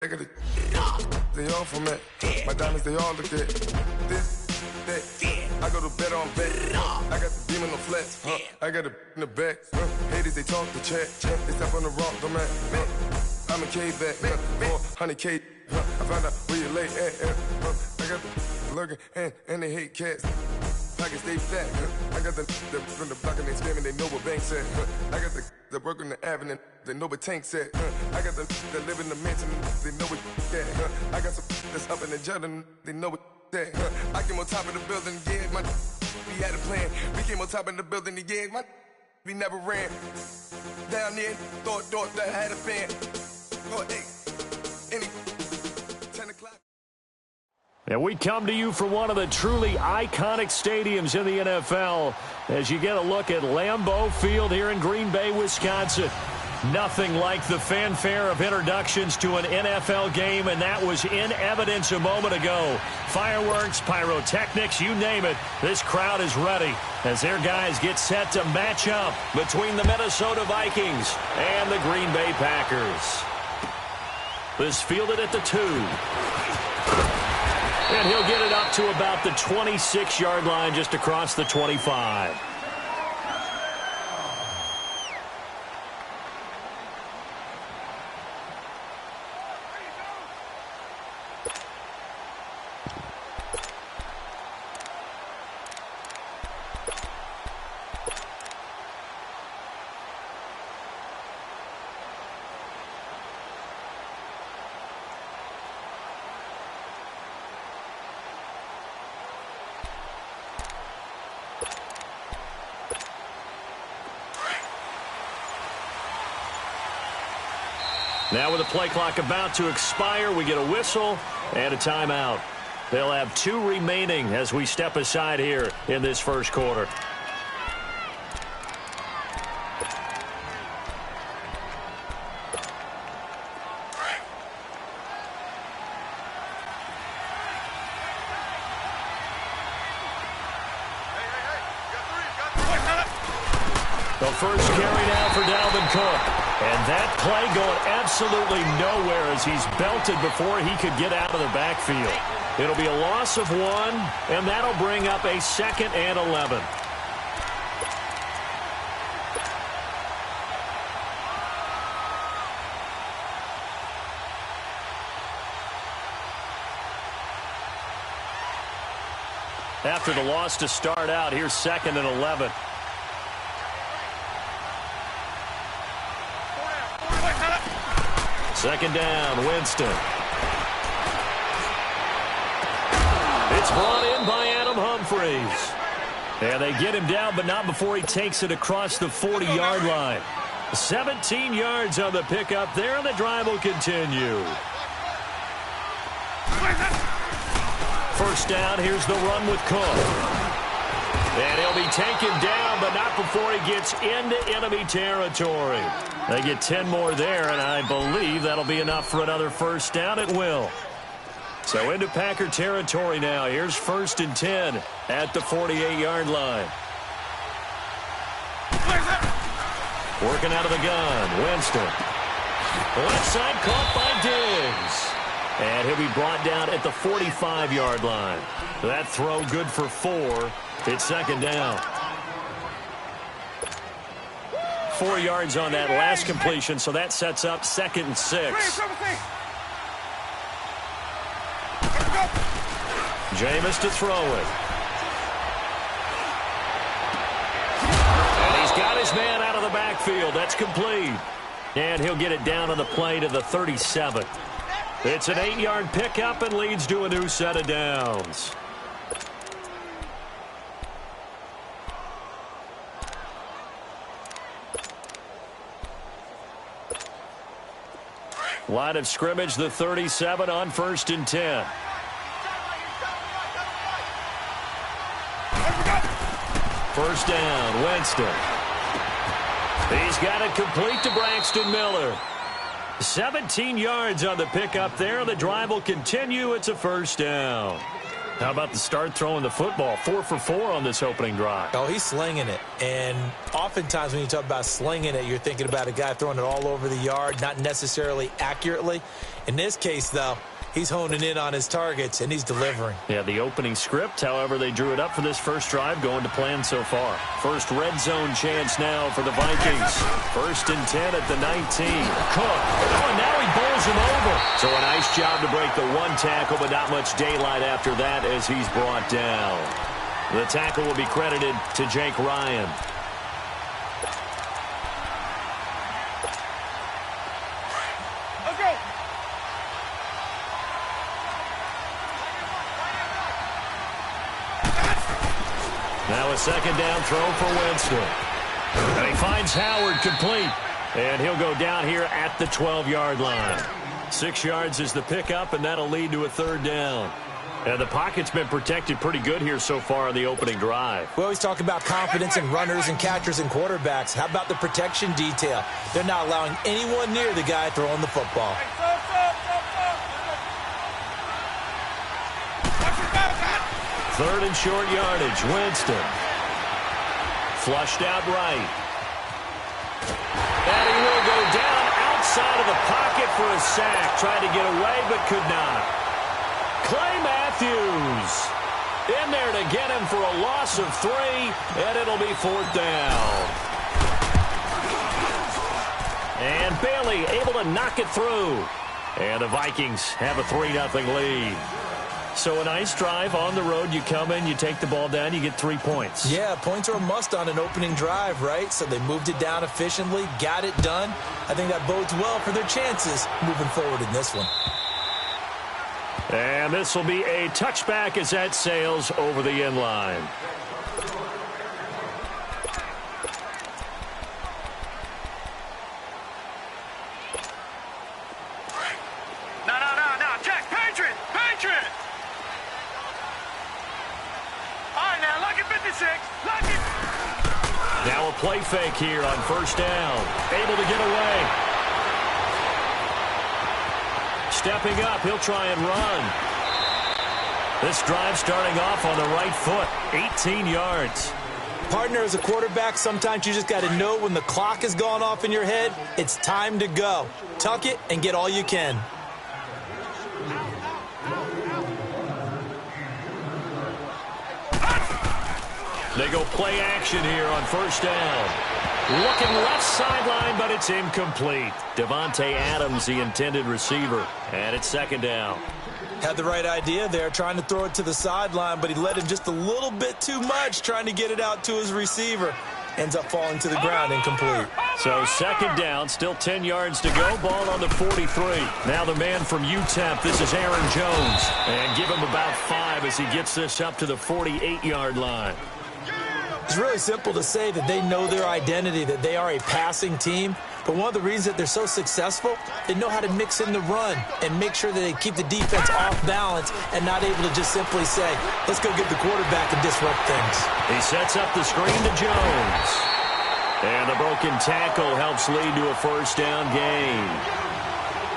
They all from it. My diamonds, they all look at this, that. I go to bed on bed. I got the beam in the flex. I got it in the back. Haters, they talk the chat. They step on the rock, the man. I'm a K-back. 400K. I found out where you lay at. I got the lurking and they hate cats. Pockets stay fat. I got the from the block and they scamming. They know what banks at. I got the work on the avenue. They know what tanks at. I got the that live in the mansion. They know what that. I got some that's up in the Jordan. They know what that. I came on top of the building. Yeah, my we had a plan. We came on top of the building. Yeah, my we never ran down there. Thought that I had a fan. Oh, hey, any 10 o'clock. And we come to you from one of the truly iconic stadiums in the NFL as you get a look at Lambeau Field here in Green Bay, Wisconsin. Nothing like the fanfare of introductions to an NFL game, and that was in evidence a moment ago. Fireworks, pyrotechnics, you name it. This crowd is ready as their guys get set to match up between the Minnesota Vikings and the Green Bay Packers. This fielded at the 2. And he'll get it up to about the 26-yard line, just across the 25. Now with the play clock about to expire, we get a whistle and a timeout. They'll have 2 remaining as we step aside here in this first quarter. The first carry now for Dalvin Cook. And that play going absolutely nowhere as he's belted before he could get out of the backfield. It'll be a loss of 1, and that'll bring up a 2nd and 11. After the loss to start out, here's 2nd and 11. Second down, Winston. It's brought in by Adam Humphries. And they get him down, but not before he takes it across the 40-yard line. 17 yards on the pickup there, and the drive will continue. First down, here's the run with Cook. And he'll be taken down, but not before he gets into enemy territory. They get 10 more there, and I believe that'll be enough for another first down. It will. So into Packer territory now. Here's 1st and 10 at the 48-yard line. Working out of the gun, Winston. Left side caught by Diggs. And he'll be brought down at the 45-yard line. That throw good for 4. It's 2nd down. 4 yards on that last completion, so that sets up 2nd and 6. Jameis to throw it. And he's got his man out of the backfield. That's complete. And he'll get it down on the play to the 37. It's an 8-yard pickup and leads to a new set of downs. Line of scrimmage, the 37 on 1st and 10. First down, Winston. He's got it complete to Braxton Miller. 17 yards on the pickup there. The drive will continue. It's a first down. How about the start throwing the football? 4 for 4 on this opening drive. Oh, he's slinging it. And oftentimes when you talk about slinging it, you're thinking about a guy throwing it all over the yard, not necessarily accurately. In this case, though, he's honing in on his targets, and he's delivering. Yeah, the opening script, however, they drew it up for this first drive, going to plan so far. First red zone chance now for the Vikings. 1st and 10 at the 19. Cook. Oh, and now he bowls him over. So a nice job to break the one tackle, but not much daylight after that as he's brought down. The tackle will be credited to Jake Ryan. Now a 2nd down throw for Winston. And he finds Howard complete. And he'll go down here at the 12-yard line. 6 yards is the pickup, and that'll lead to a 3rd down. And the pocket's been protected pretty good here so far on the opening drive. We always talk about confidence in runners and catchers and quarterbacks. How about the protection detail? They're not allowing anyone near the guy throwing the football. 3rd and short yardage. Winston. Flushed out right. And he will go down outside of the pocket for a sack. Tried to get away, but could not. Clay Matthews in there to get him for a loss of 3, and it'll be 4th down. And Bailey able to knock it through. And the Vikings have a 3-0 lead. So a nice drive on the road. You come in, you take the ball down, you get 3 points. Yeah, points are a must on an opening drive, right? So they moved it down efficiently, got it done. I think that bodes well for their chances moving forward in this one. And this will be a touchback as that sails over the end line. No, Jack, Patriot! All right, now, look at 56. Look it! Now a play fake here on 1st down. Able to get away. Stepping up, he'll try and run. This drive starting off on the right foot. 18 yards. Partner, as a quarterback, sometimes you just got to know when the clock has gone off in your head, it's time to go. Tuck it and get all you can. They go play action here on 1st down. Looking left sideline, but it's incomplete. Devontae Adams, the intended receiver. And it's 2nd down. Had the right idea there, trying to throw it to the sideline, but he led him just a little bit too much, trying to get it out to his receiver. Ends up falling to the ground, incomplete. So 2nd down, still 10 yards to go. Ball on the 43. Now the man from UTEP, this is Aaron Jones. And give him about 5 as he gets this up to the 48-yard line. It's really simple to say that they know their identity, that they are a passing team. But one of the reasons that they're so successful, they know how to mix in the run and make sure that they keep the defense off balance and not able to just simply say, let's go get the quarterback and disrupt things. He sets up the screen to Jones. And the broken tackle helps lead to a 1st down gain.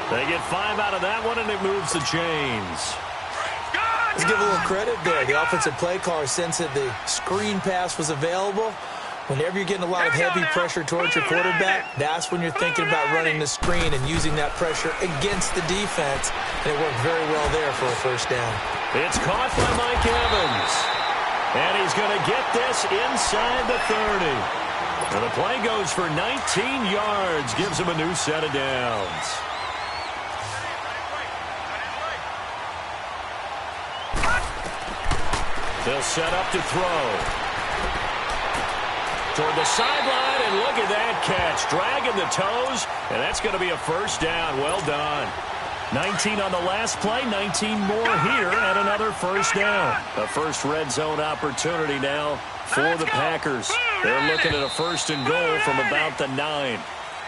They get 5 out of that one, and it moves the chains. Let's give a little credit there. The offensive play caller sensed that the screen pass was available. Whenever you're getting a lot of heavy pressure towards your quarterback, that's when you're thinking about running the screen and using that pressure against the defense. And it worked very well there for a 1st down. It's caught by Mike Evans. And he's going to get this inside the 30. And the play goes for 19 yards. Gives him a new set of downs. They'll set up to throw. Toward the sideline, and look at that catch. Dragging the toes, and that's going to be a 1st down. Well done. 19 on the last play, 19 more here, and another 1st down. A first red zone opportunity now for the Packers. They're looking at a 1st and goal from about the 9.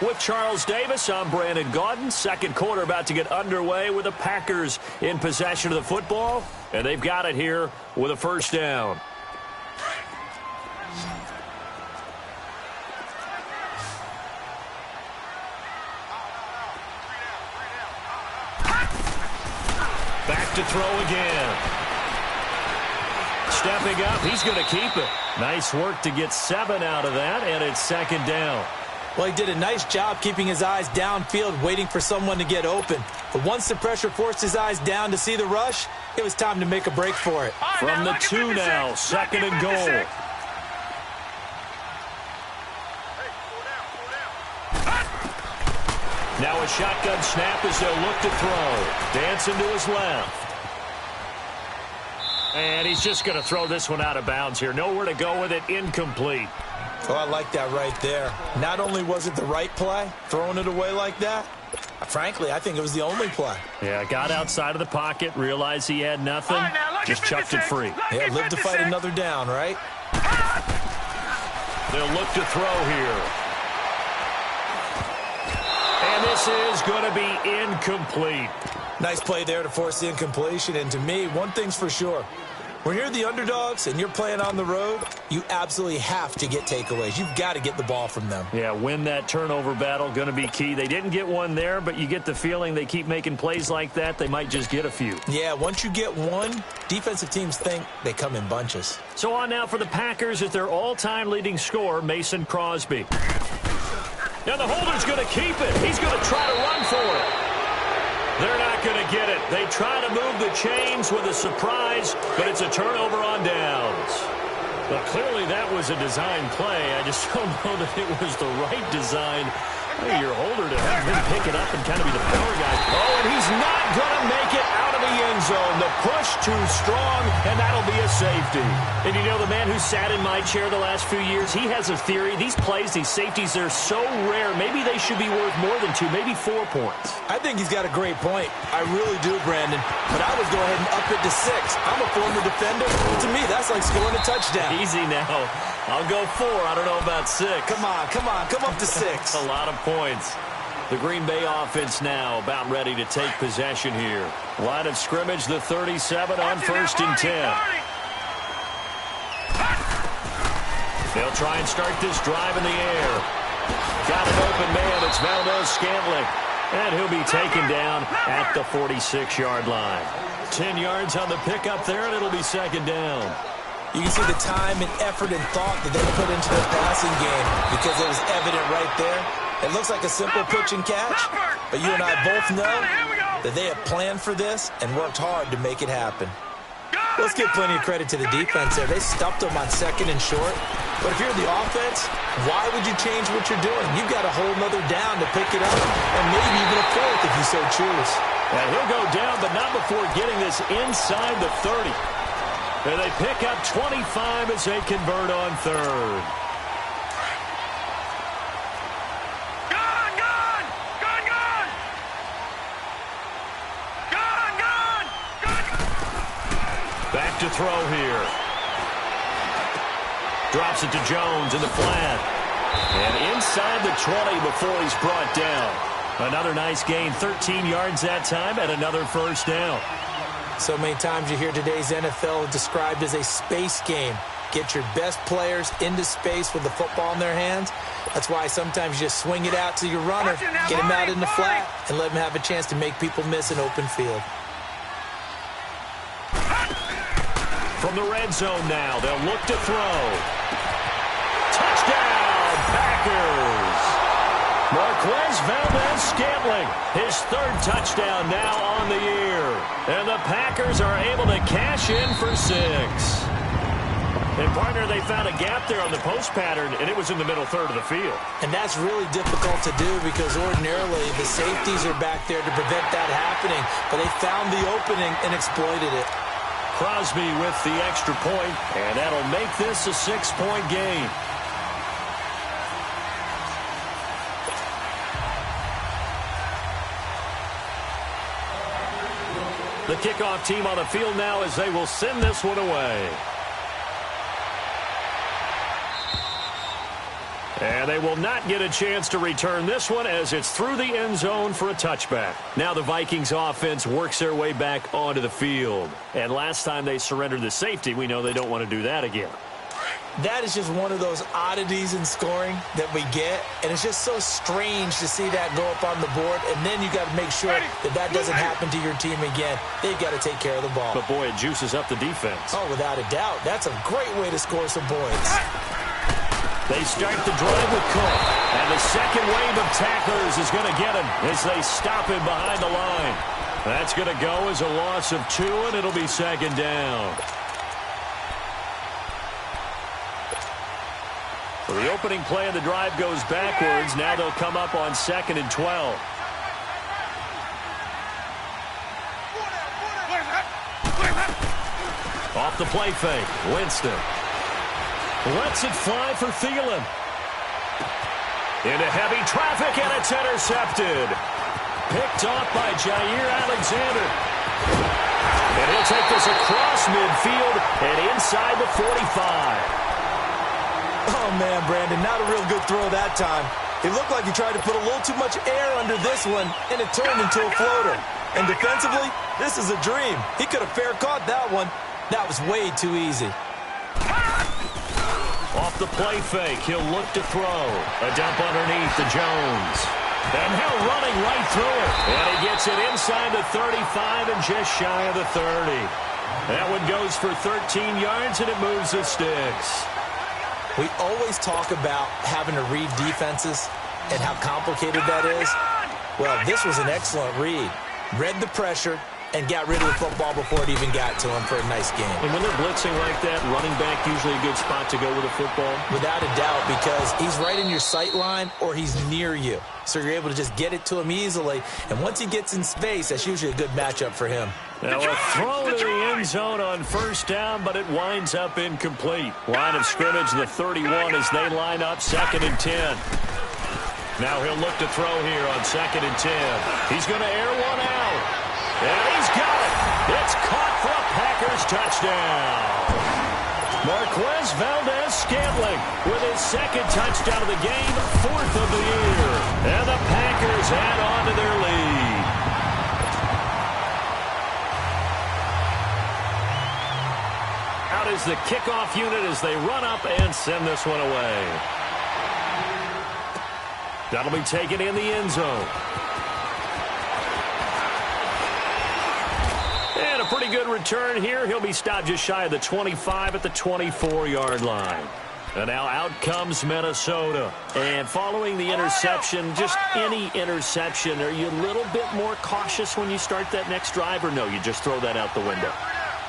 With Charles Davis, I'm Brandon Gaudin. 2nd quarter about to get underway with the Packers in possession of the football. And they've got it here with a 1st down. Back to throw again. stepping up. He's going to keep it. Nice work to get 7 out of that, and it's second down. Well, he did a nice job keeping his eyes downfield, waiting for someone to get open. But once the pressure forced his eyes down to see the rush, it was time to make a break for it. From the 2 now, second and goal. Now a shotgun snap as they'll look to throw. Dancing to his left. And he's just going to throw this one out of bounds here. Nowhere to go with it. Incomplete. Oh, I like that right there. Not only was it the right play, throwing it away like that, frankly, I think it was the only play. Yeah, got outside of the pocket, realized he had nothing, just chucked it free. Yeah, live to fight another down, right? They'll look to throw here. And this is going to be incomplete. Nice play there to force the incompletion. And to me, one thing's for sure. When you're the underdogs and you're playing on the road, you absolutely have to get takeaways. You've got to get the ball from them. Yeah, win that turnover battle, going to be key. They didn't get one there, but you get the feeling they keep making plays like that, they might just get a few. Yeah, once you get one, defensive teams think they come in bunches. So on now for the Packers at their all-time leading scorer, Mason Crosby. Now the holder's going to keep it. He's going to try to run for it. They're not going to get it. They try to move the chains with a surprise, but it's a turnover on downs. Well, clearly that was a design play. I just don't know that it was the right design. Hey, your holder to have him pick it up and kind of be the power guy. Oh, and he's not going to make it out of the end zone. The push too strong, and that'll be a safety. And you know, the man who sat in my chair the last few years, he has a theory. These plays, these safeties, they're so rare. Maybe they should be worth more than 2, maybe 4 points. I think he's got a great point. I really do, Brandon. But I would go ahead and up it to 6. I'm a former defender. To me, that's like scoring a touchdown. Easy now. I'll go 4. I don't know about 6. Come on. Come up to 6. A lot of points. The Green Bay offense now about ready to take possession here. Line of scrimmage, the 37 on 1st and 10. They'll try and start this drive in the air. Got an open man. It's Valdez-Scantling. And he'll be taken down at the 46-yard line. 10 yards on the pickup there, and it'll be second down. You can see the time and effort and thought that they put into their passing game because it was evident right there. It looks like a simple pitch and catch, but you and I both know that they have planned for this and worked hard to make it happen. Let's give plenty of credit to the defense there. They stuffed them on 2nd and short. But if you're the offense, why would you change what you're doing? You've got a whole nother down to pick it up, and maybe even a 4th if you so choose. And he'll go down, but not before getting this inside the 30. And they pick up 25 as they convert on 3rd. Back to throw here. Drops it to Jones in the flat. And inside the 20 before he's brought down. Another nice gain, 13 yards that time, and another 1st down. So many times you hear today's NFL described as a space game. Get your best players into space with the football in their hands. That's why sometimes you just swing it out to your runner, get him out in the flat, and let him have a chance to make people miss an open field. From the red zone now, they'll look to throw. Touchdown, Packers! Marquez Valdez-Scantling, his 3rd touchdown now on the year. And the Packers are able to cash in for 6. And, partner, they found a gap there on the post pattern, and it was in the middle 3rd of the field. And that's really difficult to do because ordinarily the safeties are back there to prevent that happening. But they found the opening and exploited it. Crosby with the extra point, and that'll make this a 6-point game. The kickoff team on the field now as they will send this one away. And they will not get a chance to return this one as it's through the end zone for a touchback. Now the Vikings offense works their way back onto the field. And last time they surrendered the safety, we know they don't want to do that again. That is just one of those oddities in scoring that we get, and it's just so strange to see that go up on the board, and then you got to make sure that that doesn't happen to your team again. They've got to take care of the ball. But, boy, it juices up the defense. Oh, without a doubt. That's a great way to score some points. They start the drive with Cook, and the second wave of tacklers is going to get him as they stop him behind the line. That's going to go as a loss of 2, and it'll be second down. So the opening play of the drive goes backwards. Now they'll come up on 2nd and 12. Off the play fake, Winston lets it fly for Thielen. Into heavy traffic, and it's intercepted. Picked off by Jair Alexander. And he'll take this across midfield and inside the 45. Oh, man, Brandon, not a real good throw that time. It looked like he tried to put a little too much air under this one, and it turned into a floater. And defensively, this is a dream. He could have fair caught that one. That was way too easy. Off the play fake, he'll look to throw. A dump underneath to Jones. And Hill running right through it. And he gets it inside the 35 and just shy of the 30. That one goes for 13 yards, and it moves the sticks. We always talk about having to read defenses and how complicated that is. Well, this was an excellent read. Read the pressure and got rid of the football before it even got to him for a nice game. And when they're blitzing like that, running back usually a good spot to go with a football? Without a doubt, because he's right in your sight line or he's near you. So you're able to just get it to him easily. And once he gets in space, that's usually a good matchup for him. Now a throw to the end zone on first down, but it winds up incomplete. Line of scrimmage, the 31 as they line up 2nd and 10. Now he'll look to throw here on 2nd and 10. He's going to air one out. And he's got it. It's caught for a Packers touchdown. Marquez Valdez-Scantling with his 2nd touchdown of the game, 4th of the year. And the Packers add on to their lead. Out is the kickoff unit as they run up and send this one away. That'll be taken in the end zone. And a pretty good return here. He'll be stopped just shy of the 25 at the 24-yard line. And now out comes Minnesota. And following the interception, just any interception, are you a little bit more cautious when you start that next drive, or no, you just throw that out the window?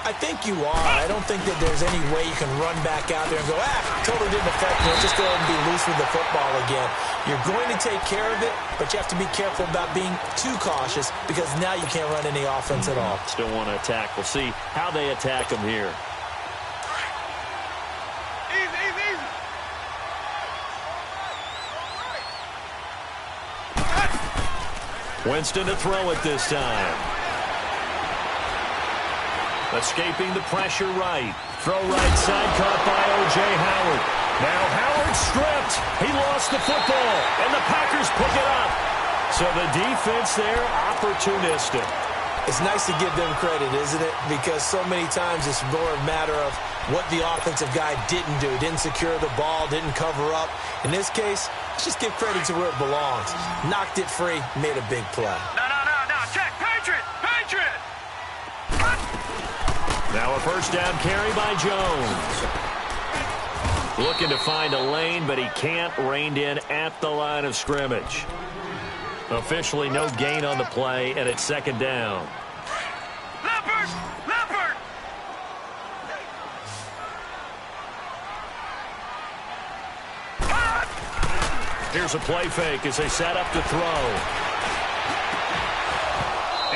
I think you are. I don't think that there's any way you can run back out there and go, totally didn't affect me. Just go ahead and be loose with the football again. You're going to take care of it, but you have to be careful about being too cautious because now you can't run any offense at all. Still want to attack. We'll see how they attack him here. Winston to throw it this time. Escaping the pressure right. Throw right side, caught by O.J. Howard. Now Howard stripped. He lost the football, and the Packers pick it up. So the defense there, opportunistic. It's nice to give them credit, isn't it? Because so many times it's more a matter of what the offensive guy didn't do. Didn't secure the ball, didn't cover up. In this case, let's just give credit to where it belongs. Knocked it free, made a big play. No. Check. Patriot. Now a first down carry by Jones. Looking to find a lane, but he can't. Reined in at the line of scrimmage. Officially no gain on the play, and it's 2nd down. Leopard. Here's a play fake as they set up to throw.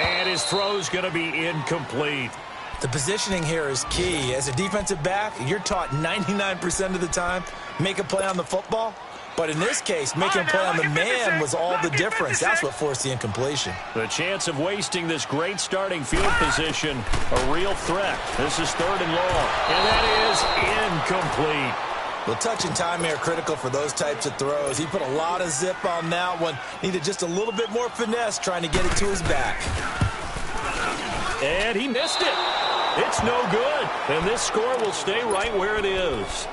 And his throw's going to be incomplete. The positioning here is key. As a defensive back, you're taught 99% of the time, make a play on the football. But in this case, making a play on the man was all the difference. That's what forced the incompletion. The chance of wasting this great starting field position, a real threat. This is 3rd and long, and that is incomplete. Well, touch and timing are critical for those types of throws. He put a lot of zip on that one. Needed just a little bit more finesse trying to get it to his back. And he missed it. It's no good. And this score will stay right where it is.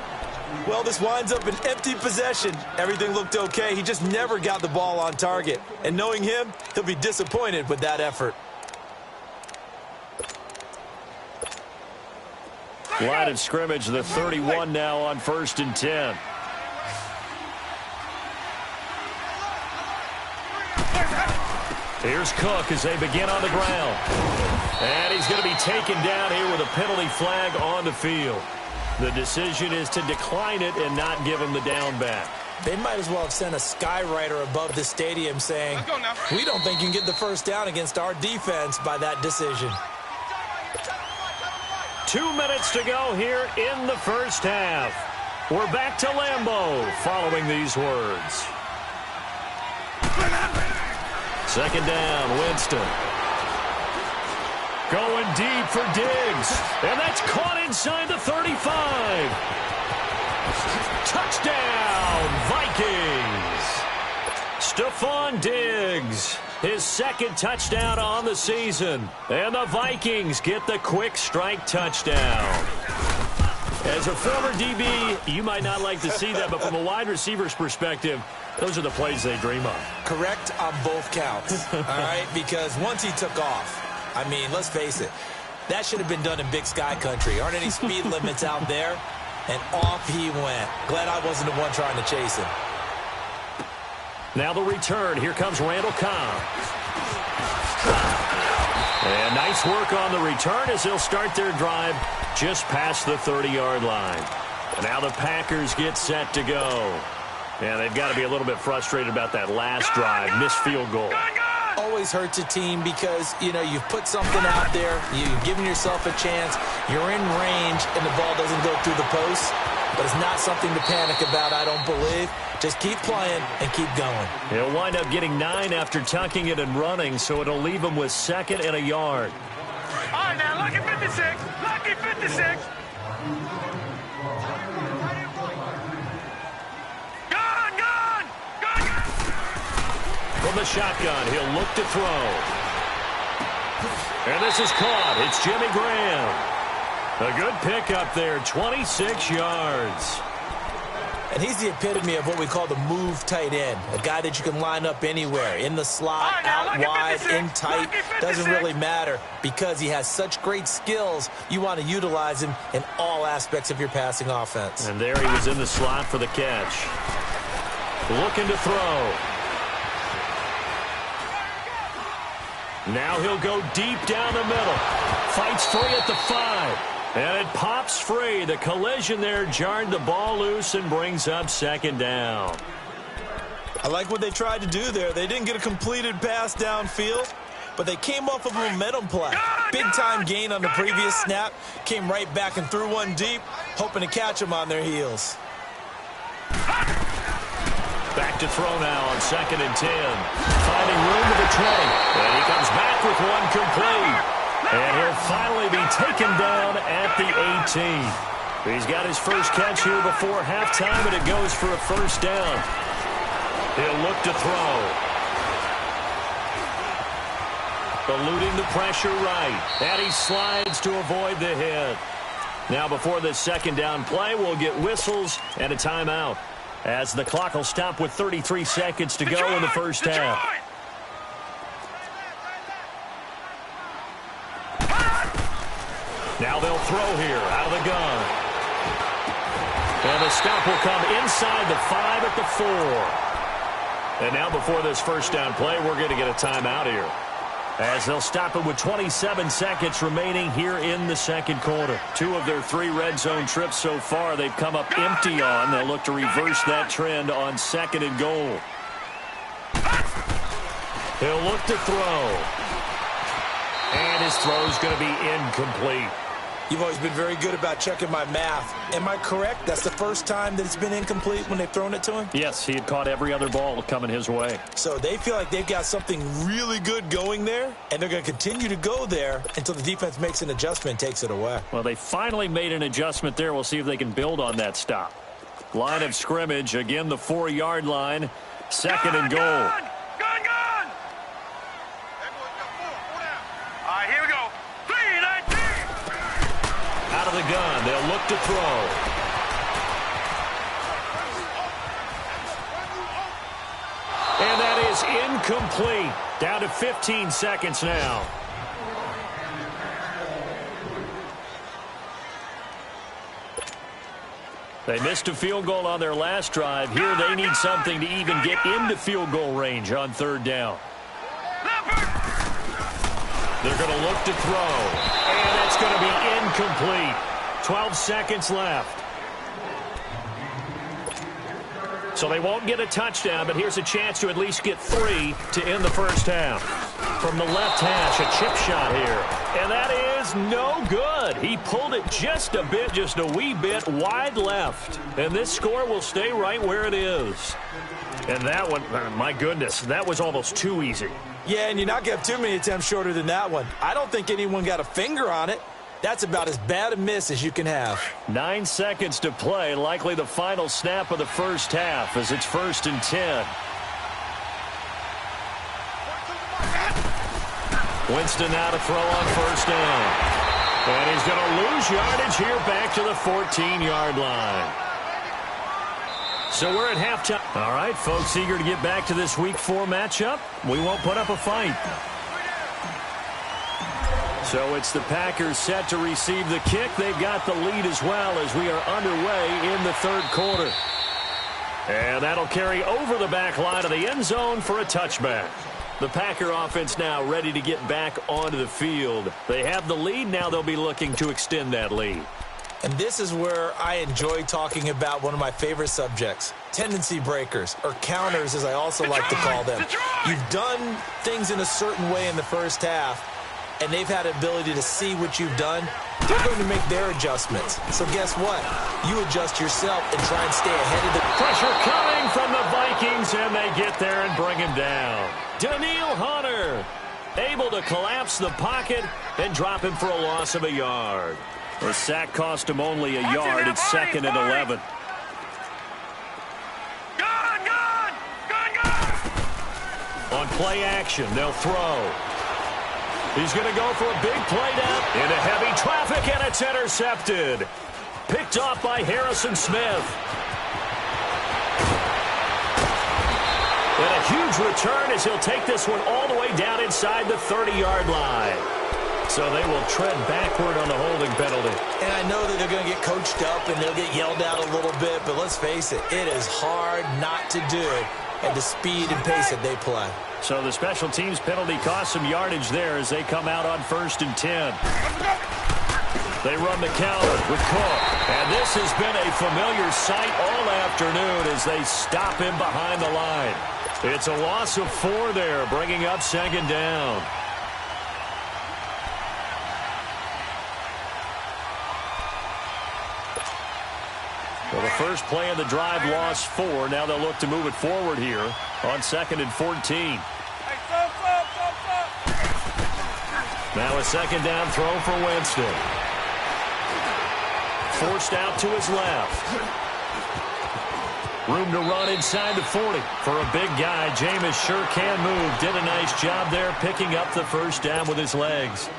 Well, this winds up an empty possession. Everything looked okay. He just never got the ball on target. And knowing him, he'll be disappointed with that effort. Line of scrimmage, the 31 now on 1st and 10. Here's Cook as they begin on the ground. And he's going to be taken down here with a penalty flag on the field. The decision is to decline it and not give him the down back. They might as well have sent a skywriter above the stadium saying, we don't think you can get the first down against our defense by that decision. 2 minutes to go here in the first half. We're back to Lambeau following these words. Second down, Winston. Going deep for Diggs. And that's caught inside the 35. Touchdown, Vikings. Stephon Diggs, his second touchdown on the season. And the Vikings get the quick strike touchdown. As a former DB, you might not like to see that, but from a wide receiver's perspective, those are the plays they dream of. Correct on both counts, all right? Because once he took off, I mean, let's face it, that should have been done in Big Sky Country. Aren't any speed limits out there? And off he went. Glad I wasn't the one trying to chase him. Now the return. Here comes Randall Cobb. And nice work on the return as they'll start their drive just past the 30-yard line. And now the Packers get set to go. And they've got to be a little bit frustrated about that last drive, missed field goal. Always hurts a team because, you know, you've put something out there, you've given yourself a chance, you're in range, and the ball doesn't go through the post. But it's not something to panic about, I don't believe. Just keep playing and keep going. He'll wind up getting 9 after tucking it and running, so it'll leave him with 2nd and a yard. All right, now, lucky 56. Lucky 56. From the shotgun, he'll look to throw. And this is caught. It's Jimmy Graham. A good pickup there, 26 yards. And he's the epitome of what we call the move tight end. A guy that you can line up anywhere, in the slot, out wide, in tight. Doesn't really matter because he has such great skills. You want to utilize him in all aspects of your passing offense. And there he was in the slot for the catch. Looking to throw. Now he'll go deep down the middle. Fights free at the 5. And it pops free. The collision there jarred the ball loose and brings up 2nd down. I like what they tried to do there. They didn't get a completed pass downfield, but they came off of a momentum play. Big-time gain on the previous snap. Came right back and threw one deep, hoping to catch them on their heels. Back to throw now on 2nd and 10. Finding room to the 20. And he comes back with one complete. And he'll finally be taken down at the 18. He's got his first catch here before halftime, and it goes for a first down. He'll look to throw. Eluding the pressure right. And he slides to avoid the hit. Now before this 2nd down play, we'll get whistles and a timeout, as the clock will stop with 33 seconds to go in the first half. Now they'll throw here out of the gun. And the stop will come inside the 5 at the 4. And now before this first down play, we're going to get a timeout here, as they'll stop it with 27 seconds remaining here in the 2nd quarter. 2 of their 3 red zone trips so far they've come up empty on. They'll look to reverse that trend on 2nd and goal. He'll look to throw. And his throw's going to be incomplete. You've always been very good about checking my math. Am I correct? That's the first time that it's been incomplete when they've thrown it to him? Yes, he had caught every other ball coming his way. So they feel like they've got something really good going there, and they're going to continue to go there until the defense makes an adjustment and takes it away. Well, they finally made an adjustment there. We'll see if they can build on that stop. Line of scrimmage, again the 4-yard line, 2nd and goal. Gun! All right, here we go. 3-19. Out of the gun, they'll look to throw. is incomplete. Down to 15 seconds now. They missed a field goal on their last drive. Here they need something to even get into field goal range on third down. They're going to look to throw. And it's going to be incomplete. 12 seconds left. So they won't get a touchdown, but here's a chance to at least get 3 to end the first half. From the left hash, a chip shot here. And that is no good. He pulled it just a bit, just a wee bit wide left. And this score will stay right where it is. And that one, my goodness, that was almost too easy. Yeah, and you're not going to have too many attempts shorter than that one. I don't think anyone got a finger on it. That's about as bad a miss as you can have. 9 seconds to play, likely the final snap of the first half as it's 1st and 10. Winston now to throw on first down. And he's going to lose yardage here back to the 14-yard line. So we're at halftime. All right, folks, eager to get back to this Week 4 matchup. We won't put up a fight. So it's the Packers set to receive the kick. They've got the lead as well as we are underway in the third quarter. And that'll carry over the back line of the end zone for a touchback. The Packer offense now ready to get back onto the field. They have the lead. Now they'll be looking to extend that lead. And this is where I enjoy talking about one of my favorite subjects, tendency breakers, or counters as I also like to call them. You've done things in a certain way in the first half, and they've had the ability to see what you've done. They're going to make their adjustments. So guess what? You adjust yourself and try and stay ahead of the pressure coming from the Vikings, and they get there and bring him down. Daniil Hunter able to collapse the pocket and drop him for a loss of a yard. The sack cost him only a yard. It's 2nd and 11. On play action, they'll throw. He's going to go for a big play down into heavy traffic, and it's intercepted. Picked off by Harrison Smith. And a huge return as he'll take this one all the way down inside the 30-yard line. So they will tread backward on the holding penalty. And I know that they're going to get coached up and they'll get yelled at a little bit, but let's face it, it is hard not to do at the speed and pace that they play. So the special teams penalty cost some yardage there as they come out on 1st and 10. They run the counter with Cook. And this has been a familiar sight all afternoon as they stop him behind the line. It's a loss of 4 there, bringing up 2nd down. Well, the first play of the drive lost 4. Now they'll look to move it forward here on 2nd and 14. Now a 2nd down throw for Winston. Forced out to his left. Room to run inside the 40. For a big guy, Jameis sure can move. Did a nice job there picking up the first down with his legs.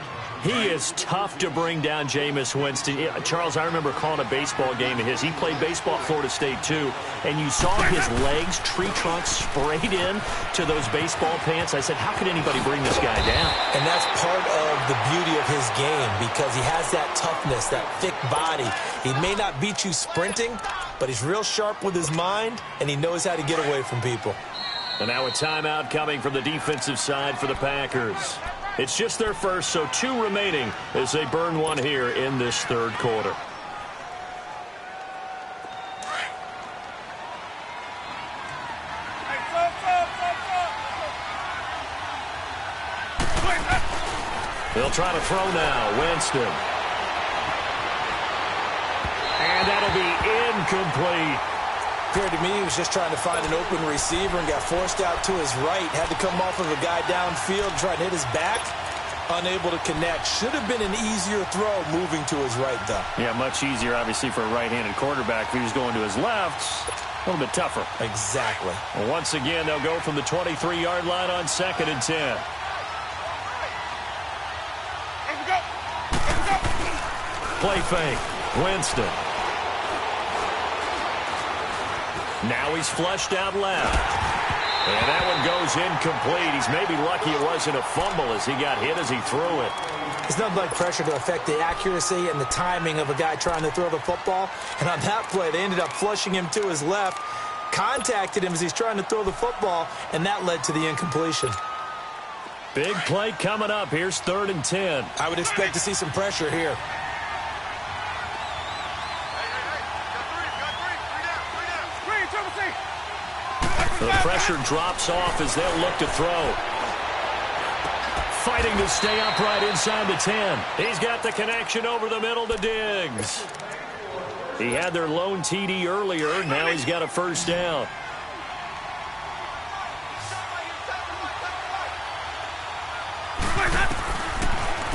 He is tough to bring down, Jameis Winston. Charles, I remember calling a baseball game of his. He played baseball at Florida State, too. And you saw his legs, tree trunks sprayed in to those baseball pants. I said, how could anybody bring this guy down? And that's part of the beauty of his game because he has that toughness, that thick body. He may not beat you sprinting, but he's real sharp with his mind, and he knows how to get away from people. And now a timeout coming from the defensive side for the Packers. It's just their first, so 2 remaining as they burn one here in this third quarter. They'll try to throw now. Winston. And that'll be incomplete. Appeared to me he was just trying to find an open receiver and got forced out to his right. Had to come off of a guy downfield, try to hit his back. Unable to connect. Should have been an easier throw moving to his right, though. Yeah, much easier, obviously, for a right-handed quarterback. If he was going to his left, a little bit tougher. Exactly. Well, once again, they'll go from the 23-yard line on 2nd and 10. Play fake. Winston. Now he's flushed out left. And that one goes incomplete. He's maybe lucky it wasn't a fumble as he got hit as he threw it. It's nothing like pressure to affect the accuracy and the timing of a guy trying to throw the football. And on that play, they ended up flushing him to his left, contacted him as he's trying to throw the football, and that led to the incompletion. Big play coming up. Here's 3rd and 10. I would expect to see some pressure here. The pressure drops off as they'll look to throw. Fighting to stay upright inside the 10. He's got the connection over the middle to Diggs. He had their lone TD earlier. Now he's got a first down.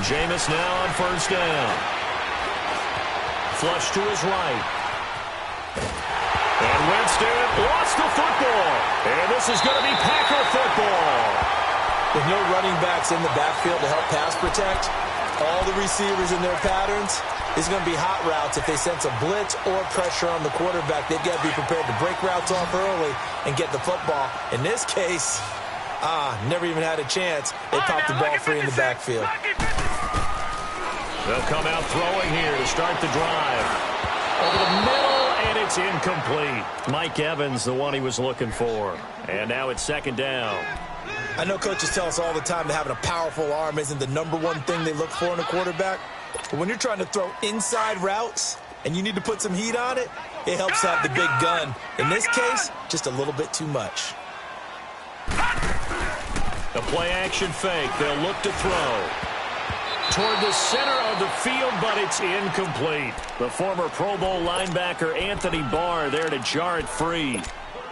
Jameis now on first down. Flush to his right. And Winston lost the football. And this is going to be Packer football. With no running backs in the backfield to help pass protect, all the receivers in their patterns, it's going to be hot routes. If they sense a blitz or pressure on the quarterback, they've got to be prepared to break routes off early and get the football. In this case, never even had a chance. They popped the ball free in the backfield. They'll come out throwing here to start the drive. Over the middle, and it's incomplete. Mike Evans, the one he was looking for. And now it's 2nd down. I know coaches tell us all the time that having a powerful arm isn't the #1 thing they look for in a quarterback. But when you're trying to throw inside routes and you need to put some heat on it, it helps have the big gun. In this case, just a little bit too much. The play-action fake. They'll look to throw. Toward the center of the field, but it's incomplete. The former Pro Bowl linebacker Anthony Barr there to jar it free.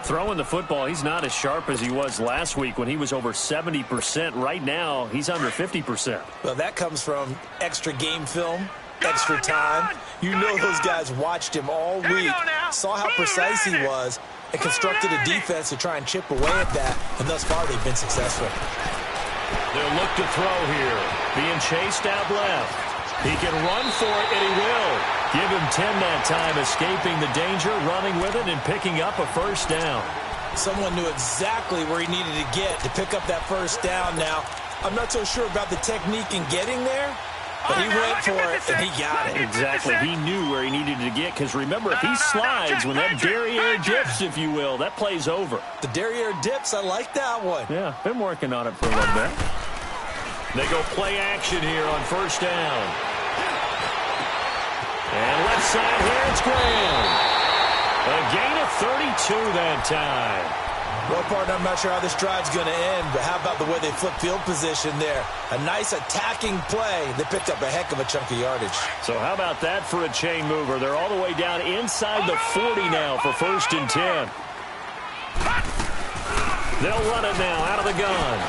Throwing the football, he's not as sharp as he was last week when he was over 70%. Right now, he's under 50%. Well, that comes from extra game film, extra time. You know those guys watched him all week, saw how precise he was, and constructed a defense to try and chip away at that, and thus far they've been successful. They'll look to throw here. Being chased out left. He can run for it, and he will. Give him 10 that time, escaping the danger, running with it, and picking up a first down. Someone knew exactly where he needed to get to pick up that first down now. I'm not so sure about the technique in getting there, but he went for it, and he got it. Exactly. He knew where he needed to get, because remember, if he slides, when that derriere dips, if you will, that play's over. The derriere dips, I like that one. Yeah, been working on it for a little bit. They go play action here on first down. And left side here, it's Graham. A gain of 32 that time. Well, partner, I'm not sure how this drive's going to end, but how about the way they flip field position there? A nice attacking play. They picked up a heck of a chunk of yardage. So how about that for a chain mover? They're all the way down inside the 40 now for 1st and 10. They'll run it now out of the gun.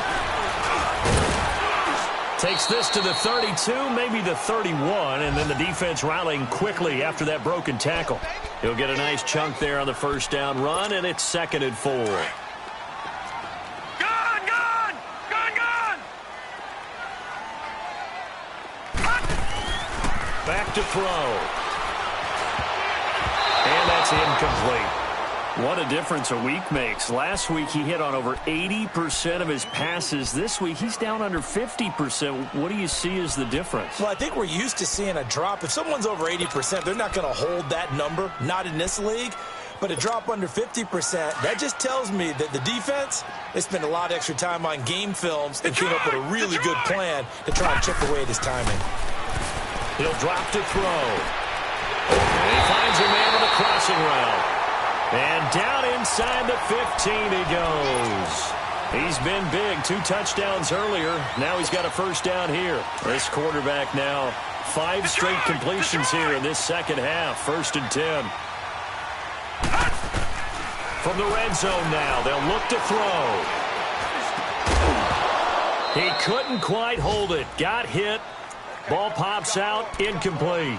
Takes this to the 32, maybe the 31, and then the defense rallying quickly after that broken tackle. He'll get a nice chunk there on the first down run, and it's 2nd and 4. Back to throw. And that's incomplete. What a difference a week makes. Last week he hit on over 80% of his passes. This week he's down under 50%. What do you see as the difference? Well, I think we're used to seeing a drop. If someone's over 80%, they're not going to hold that number, not in this league. But a drop under 50%, that just tells me that the defense, they spent a lot of extra time on game films and came up with a really good plan to try and chip away at his timing. He'll drop to throw. And he finds a man on a crossing route. And down inside the 15 he goes. He's been big. 2 touchdowns earlier. Now he's got a first down here. This quarterback now 5 straight completions here in this second half. 1st and 10. From the red zone now, they'll look to throw. He couldn't quite hold it. Got hit. Ball pops out. Incomplete.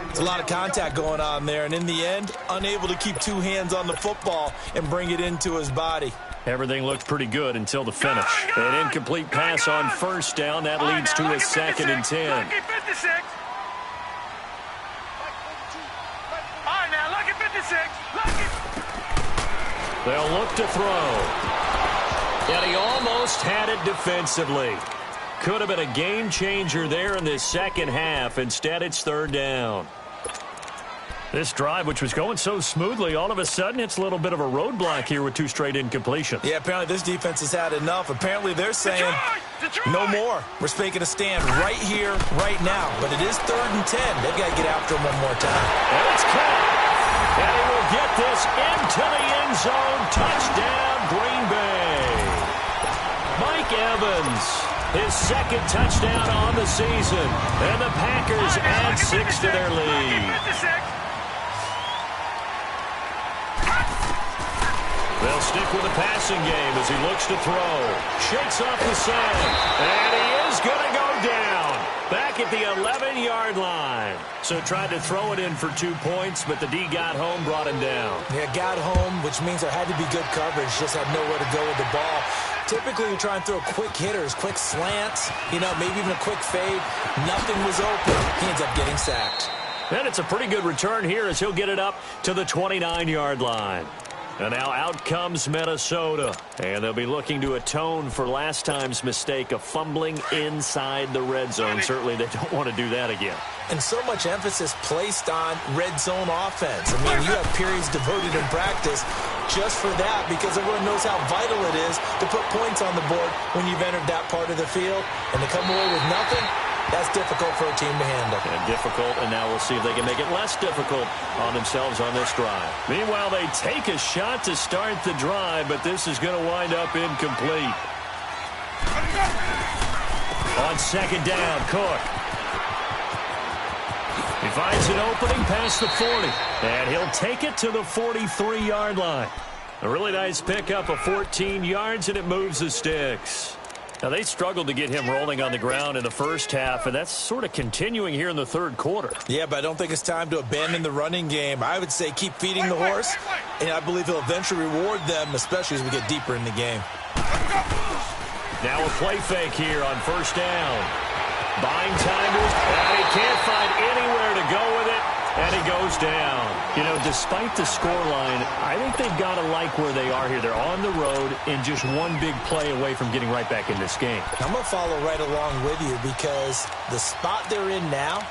There's a lot of contact going on there, and in the end, unable to keep 2 hands on the football and bring it into his body. Everything looked pretty good until the finish. An incomplete pass on first down. That leads to a 2nd and 10. All right, now, look at 56. They'll look to throw. And he almost had it defensively. Could have been a game changer there in this second half. Instead, it's third down. This drive, which was going so smoothly, all of a sudden it's a little bit of a roadblock here with 2 straight incompletions. Yeah, apparently this defense has had enough. Apparently they're saying no more. We're making a stand right here, right now. But it is 3rd and 10. They've got to get after him one more time. And it's caught. And he will get this into the end zone. Touchdown, Green Bay. Mike Evans, his 2nd touchdown on the season. And the Packers add 6 to their lead. They'll stick with the passing game as he looks to throw. Shakes off the sand. And he is going to go down. Back at the 11-yard line. So tried to throw it in for 2 points, but the D got home, brought him down. Yeah, got home, which means there had to be good coverage. Just had nowhere to go with the ball. Typically, you try and throw quick hitters, quick slants, maybe even a quick fade. Nothing was open. He ends up getting sacked. And it's a pretty good return here as he'll get it up to the 29-yard line. And now out comes Minnesota. And they'll be looking to atone for last time's mistake of fumbling inside the red zone. Certainly they don't want to do that again. And so much emphasis placed on red zone offense. I mean, you have periods devoted in practice just for that because everyone knows how vital it is to put points on the board when you've entered that part of the field. And to come away with nothing, that's difficult for a team to handle. And difficult, and now we'll see if they can make it less difficult on themselves on this drive. Meanwhile, they take a shot to start the drive, but this is going to wind up incomplete. On 2nd down, Cook. He finds an opening past the 40, and he'll take it to the 43-yard line. A really nice pickup of 14 yards, and it moves the sticks. Now, they struggled to get him rolling on the ground in the first half, and that's sort of continuing here in the 3rd quarter. Yeah, but I don't think it's time to abandon the running game. I would say keep feeding the horse, and I believe he'll eventually reward them, especially as we get deeper in the game. Now a play fake here on 1st down. Buying time, and he can't find anywhere to go with it, and he goes down. Despite the scoreline, I think they've got to like where they are here. They're on the road and just one big play away from getting right back in this game. I'm going to follow right along with you because the spot they're in now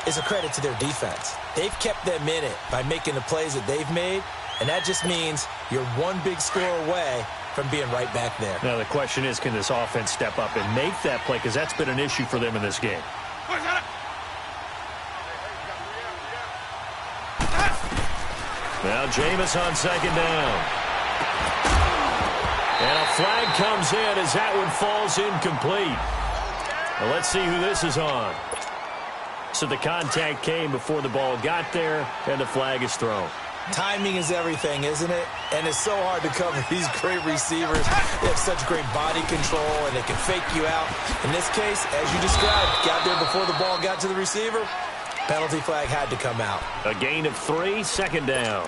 is a credit to their defense. They've kept them in it by making the plays that they've made, and that just means you're one big score away from being right back there. Now the question is, can this offense step up and make that play? Because that's been an issue for them in this game. Now Jameis on 2nd down. And a flag comes in as that one falls incomplete. Well, let's see who this is on. So the contact came before the ball got there, and the flag is thrown. Timing is everything, isn't it? And it's so hard to cover these great receivers. They have such great body control, and they can fake you out. In this case, as you described, got there before the ball got to the receiver. Penalty flag had to come out. A gain of 3, 2nd down.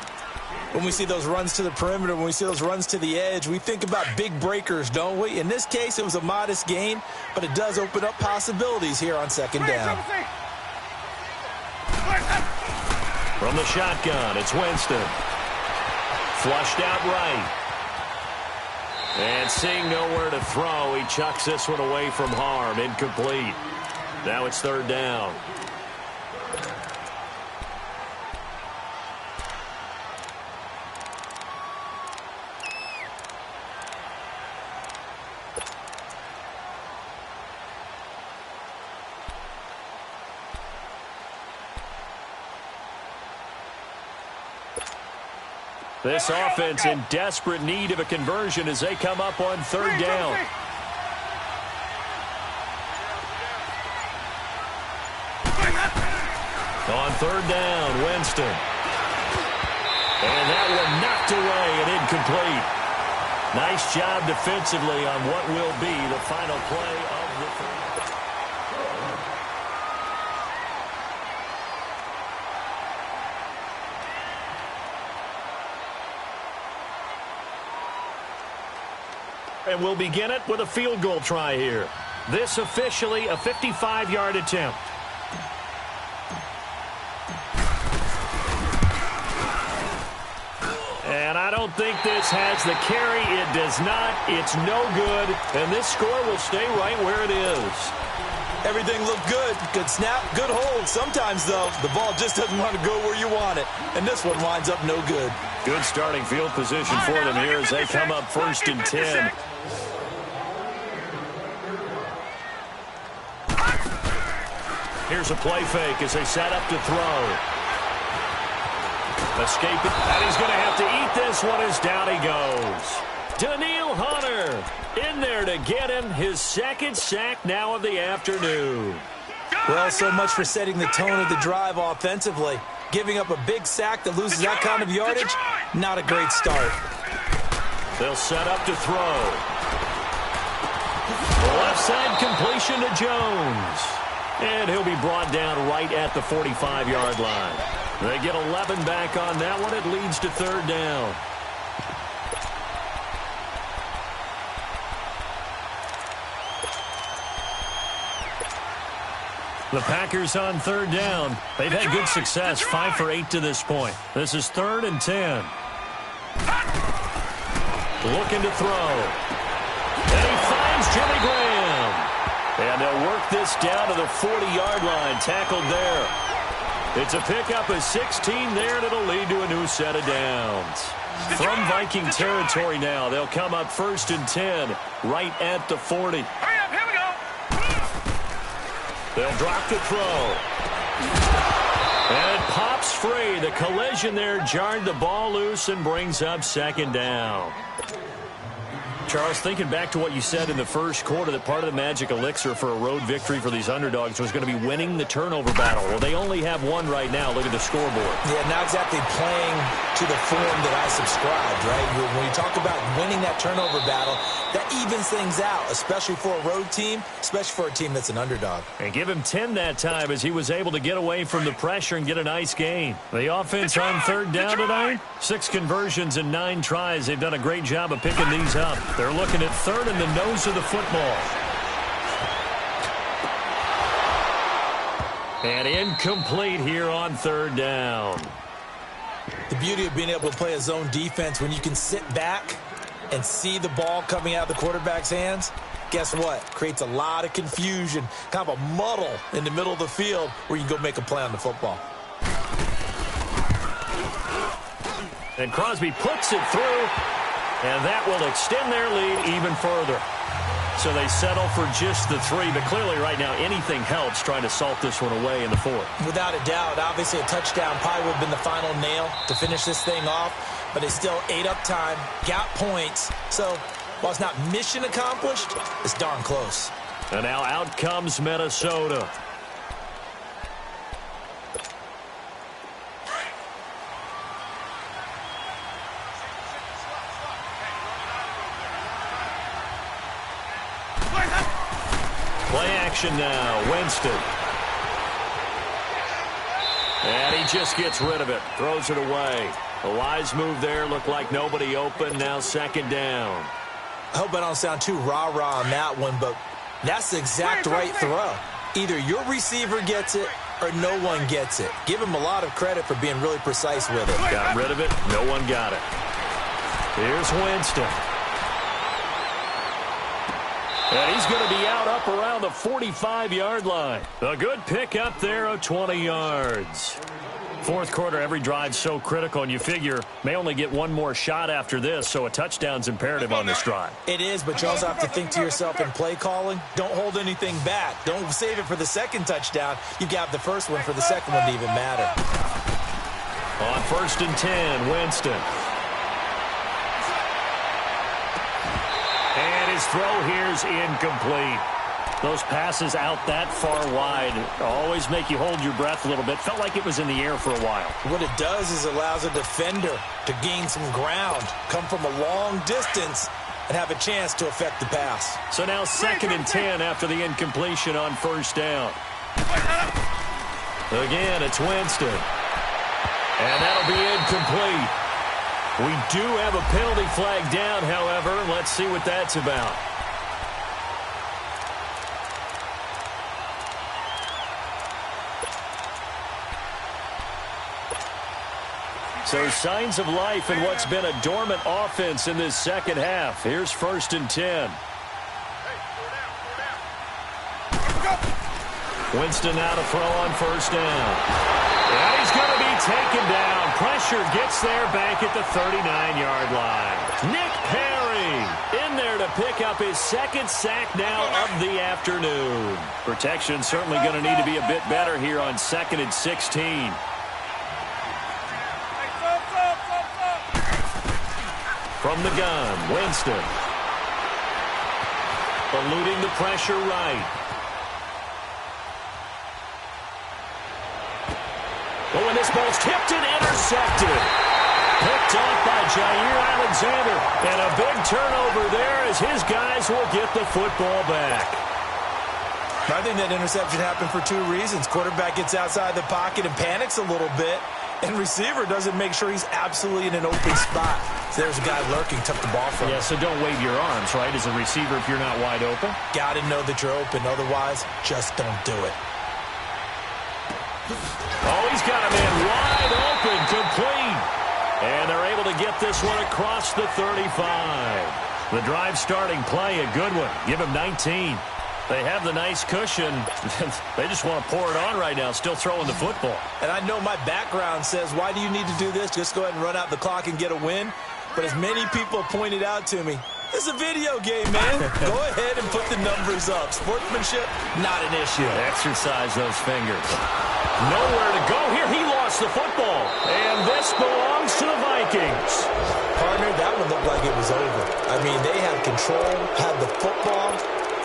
When we see those runs to the perimeter, when we see those runs to the edge, we think about big breakers, don't we? In this case, it was a modest gain, but it does open up possibilities here on 2nd down. From the shotgun, it's Winston. Flushed out right. And seeing nowhere to throw, he chucks this one away from harm. Incomplete. Now it's 3rd down. This offense in desperate need of a conversion as they come up on 3rd down. On 3rd down, Winston. And that one knocked away and incomplete. Nice job defensively on what will be the final play of the third. And we'll begin it with a field goal try here. This officially a 55-yard attempt. And I don't think this has the carry. It does not. It's no good. And this score will stay right where it is. Everything looked good. Good snap, good hold. Sometimes, though, the ball just doesn't want to go where you want it. And this one winds up no good. Good starting field position for them here as they come up 1st and 10. Here's a play fake as they set up to throw. Escaping, and he's going to have to eat this one as down he goes. Daniil Hunter in there to get him his 2nd sack now of the afternoon. Well, so much for setting the tone of the drive offensively. Giving up a big sack that loses that kind of yardage, not a great start. They'll set up to throw. Left side completion to Jones. And he'll be brought down right at the 45-yard line. They get 11 back on that one. It leads to 3rd down. The Packers on 3rd down. They've had good success, 5 for 8 to this point. This is 3rd and 10. Looking to throw. And he finds Jimmy Graham. And they'll work this down to the 40-yard line. Tackled there. It's a pickup of 16 there, and it'll lead to a new set of downs. From Viking territory now, they'll come up 1st and 10, right at the 40. Hurry up, here we go. They'll drop the throw. And it pops free. The collision there jarred the ball loose and brings up 2nd down. Charles, thinking back to what you said in the first quarter, that part of the magic elixir for a road victory for these underdogs was going to be winning the turnover battle. Well, they only have one right now. Look at the scoreboard. Yeah, not exactly playing to the form that I subscribed, right? When you talk about winning that turnover battle, that evens things out, especially for a road team, especially for a team that's an underdog. And give him 10 that time as he was able to get away from the pressure and get a nice gain. The offense on 3rd down tonight, 6 conversions and 9 tries. They've done a great job of picking these up. They're looking at 3rd and the nose of the football. And incomplete here on 3rd down. The beauty of being able to play a zone defense when you can sit back and see the ball coming out of the quarterback's hands, guess what? Creates a lot of confusion, kind of a muddle in the middle of the field where you can go make a play on the football. And Crosby puts it through. And that will extend their lead even further. So they settle for just the 3. But clearly right now anything helps trying to salt this one away in the 4th. Without a doubt. Obviously a touchdown probably would have been the final nail to finish this thing off. But it's still ate up time. Got points. So while it's not mission accomplished, it's darn close. And now out comes Minnesota. Play action now. Winston. And he just gets rid of it. Throws it away. A wise move there. Looked like nobody open. Now 2nd down. I hope I don't sound too rah-rah on that one, but that's the exact right throw. Either your receiver gets it or no one gets it. Give him a lot of credit for being really precise with it. Got rid of it. No one got it. Here's Winston. And he's going to be out up around the 45-yard line. A good pick up there of 20 yards. 4th quarter, every drive's so critical, and you figure may only get one more shot after this, so a touchdown's imperative on this drive. It is, but you also have to think to yourself in play calling, don't hold anything back. Don't save it for the 2nd touchdown. You got the first one for the 2nd one to even matter. On 1st and 10, Winston. And his throw here's incomplete. Those passes out that far wide always make you hold your breath a little bit. Felt like it was in the air for a while. What it does is allows a defender to gain some ground, come from a long distance, and have a chance to affect the pass. So now 2nd and 10 after the incompletion on 1st down. Again, it's Winston. And that'll be incomplete. We do have a penalty flag down, however. Let's see what that's about. So signs of life in what's been a dormant offense in this second half. Here's 1st and 10. Winston now to throw on 1st down. And he's going to be taken down. Pressure gets there back at the 39-yard line. Nick Perry in there to pick up his 2nd sack now of the afternoon. Protection certainly going to need to be a bit better here on 2nd and 16. From the gun, Winston. Eluding the pressure right. Oh, and this ball's tipped and intercepted. Picked off by Jair Alexander. And a big turnover there as his guys will get the football back. I think that interception happened for 2 reasons. Quarterback gets outside the pocket and panics a little bit. And receiver doesn't make sure he's absolutely in an open spot. So there's a guy lurking, took the ball from him. Yeah, so don't wave your arms, right, as a receiver if you're not wide open. Got to know that you're open. Otherwise, just don't do it. Oh, he's got a man wide open, complete. And they're able to get this one across the 35. The drive starting play, a good one. Give him 19. They have the nice cushion. They just want to pour it on right now, still throwing the football. And I know my background says, why do you need to do this? Just go ahead and run out the clock and get a win. But as many people pointed out to me, it's a video game, man. Go ahead and put the numbers up. Sportsmanship, not an issue. Exercise those fingers. Nowhere to go here. He lost the football. And this belongs to the Vikings. Partner, that one looked like it was over. I mean, they had control, had the football,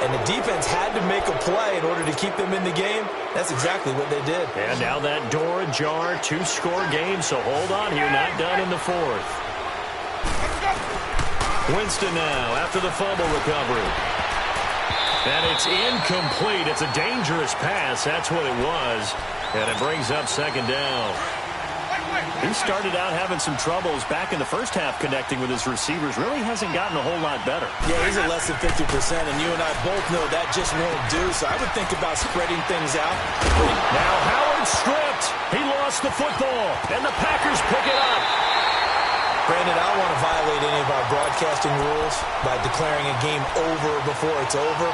and the defense had to make a play in order to keep them in the game. That's exactly what they did. And now that door ajar, 2-score game, so hold on here, not done in the 4th. Winston now after the fumble recovery. And it's incomplete. It's a dangerous pass. That's what it was. And it brings up 2nd down. He started out having some troubles back in the first half connecting with his receivers. Really hasn't gotten a whole lot better. Yeah, he's at less than 50%, and you and I both know that just won't do. So I would think about spreading things out. Now Howard stripped. He lost the football, and the Packers pick it up. Brandon, I don't want to violate any of our broadcasting rules by declaring a game over before it's over.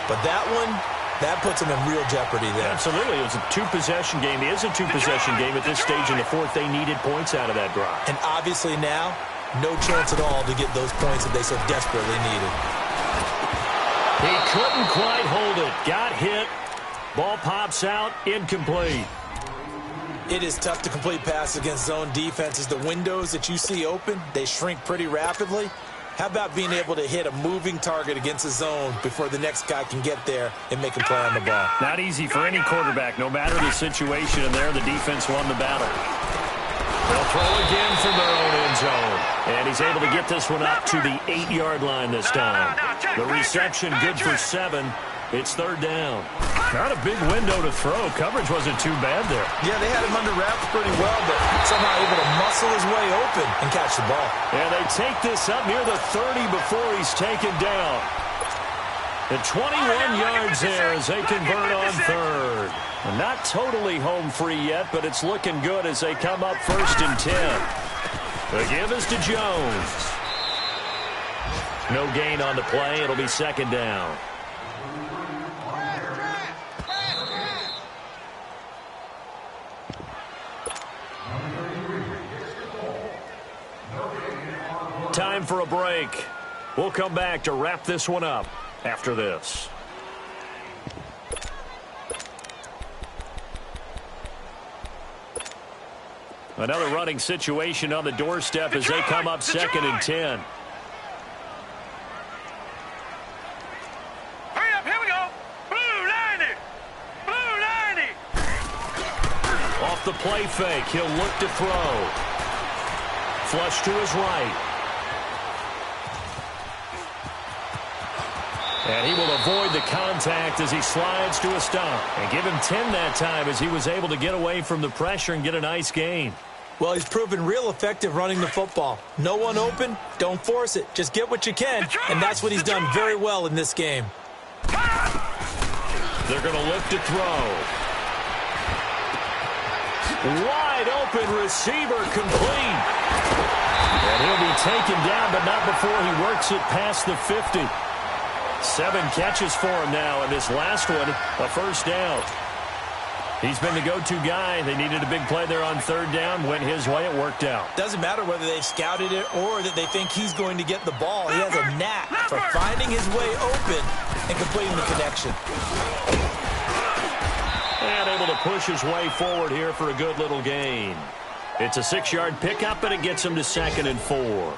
But that one, that puts them in real jeopardy there. Absolutely. It was a 2-possession game. It is a 2-possession game at this stage in the 4th. They needed points out of that drive. And obviously now, no chance at all to get those points that they so desperately needed. He couldn't quite hold it. Got hit. Ball pops out. Incomplete. It is tough to complete passes against zone defenses. The windows that you see open, they shrink pretty rapidly. How about being able to hit a moving target against a zone before the next guy can get there and make a play on the ball? Not easy for any quarterback, no matter the situation. And there, the defense won the battle. They'll throw again from their own end zone. And he's able to get this one up to the 8-yard line this time. The reception good for 7. It's 3rd down. Not a big window to throw. Coverage wasn't too bad there. Yeah, they had him under wraps pretty well, but somehow able to muscle his way open and catch the ball. And they take this up near the 30 before he's taken down. And 21 yards there as they convert on 3rd. Not totally home free yet, but it's looking good as they come up 1st and 10. The give is to Jones. No gain on the play. It'll be 2nd down. Time for a break. We'll come back to wrap this one up after this. Another running situation on the doorstep as they come up 2nd and 10. Hurry up, here we go. Blue 90. Blue 90. Off the play fake, he'll look to throw. Flush to his right. And he will avoid the contact as he slides to a stop. And give him 10 that time as he was able to get away from the pressure and get a nice gain. Well, he's proven real effective running the football. No one open, don't force it. Just get what you can, and that's what he's done very well in this game. They're going to look to throw. Wide open receiver complete. And he'll be taken down, but not before he works it past the 50. 7 catches for him now, and this last one, a first down. He's been the go-to guy. They needed a big play there on third down. Went his way. It worked out. Doesn't matter whether they've scouted it or that they think he's going to get the ball. He has a knack for finding his way open and completing the connection. And able to push his way forward here for a good little gain. It's a 6-yard pickup, and it gets him to 2nd and 4.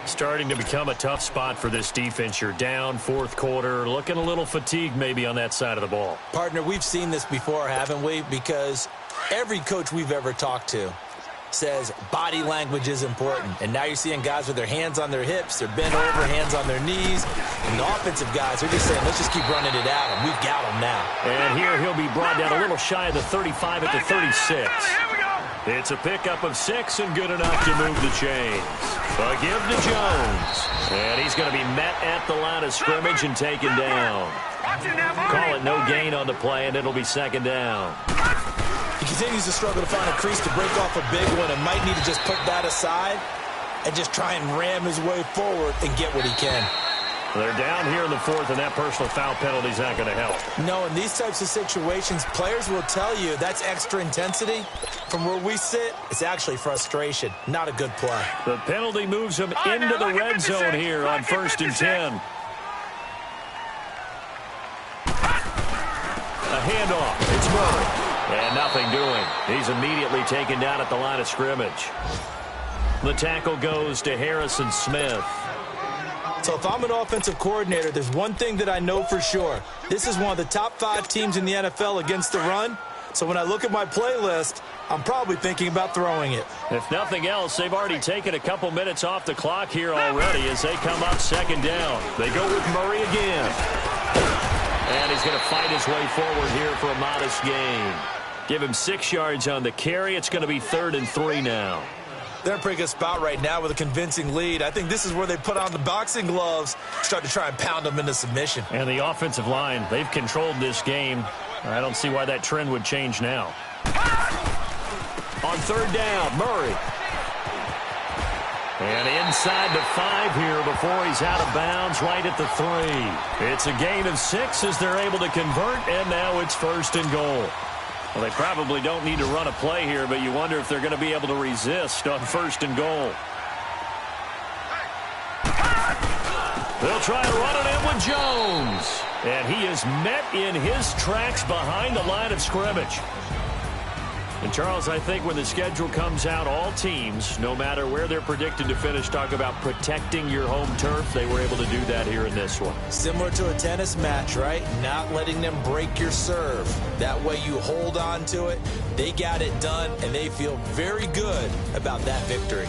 Starting to become a tough spot for this defense. You're down, fourth quarter, looking a little fatigued maybe on that side of the ball. Partner, we've seen this before, haven't we? Because every coach we've ever talked to says body language is important. And now you're seeing guys with their hands on their hips, they're bent over, hands on their knees. And the offensive guys are just saying, let's just keep running it at him. We've got him now. And here he'll be brought down a little shy of the 35 at the 36. It's a pickup of 6 and good enough to move the chains. A give to Jones. And he's going to be met at the line of scrimmage and taken down. Call it no gain on the play, and it'll be 2nd down. He continues to struggle to find a crease to break off a big one and might need to just put that aside and just try and ram his way forward and get what he can. They're down here in the 4th, and that personal foul penalty is not going to help. No, in these types of situations, players will tell you that's extra intensity. From where we sit, it's actually frustration. Not a good play. The penalty moves him into the red zone here on 1st and 10. A handoff. It's Murray. And nothing doing. He's immediately taken down at the line of scrimmage. The tackle goes to Harrison Smith. So if I'm an offensive coordinator, there's one thing that I know for sure. This is one of the top 5 teams in the NFL against the run. So when I look at my playlist, I'm probably thinking about throwing it. If nothing else, they've already taken a couple minutes off the clock here already as they come up 2nd down. They go with Murray again. And he's going to fight his way forward here for a modest gain. Give him 6 yards on the carry. It's going to be 3rd and 3 now. They're in a pretty good spot right now with a convincing lead. I think this is where they put on the boxing gloves, start to try and pound them into submission. And the offensive line, they've controlled this game. I don't see why that trend would change now. On 3rd down, Murray. And inside the 5 here before he's out of bounds right at the 3. It's a gain of 6 as they're able to convert, and now it's 1st and goal. Well, they probably don't need to run a play here, but you wonder if they're going to be able to resist on 1st and goal. They'll try to run it in with Jones. And he is met in his tracks behind the line of scrimmage. And, Charles, I think when the schedule comes out, all teams, no matter where they're predicted to finish, talk about protecting your home turf. They were able to do that here in this one. Similar to a tennis match, right? Not letting them break your serve. That way you hold on to it. They got it done, and they feel very good about that victory.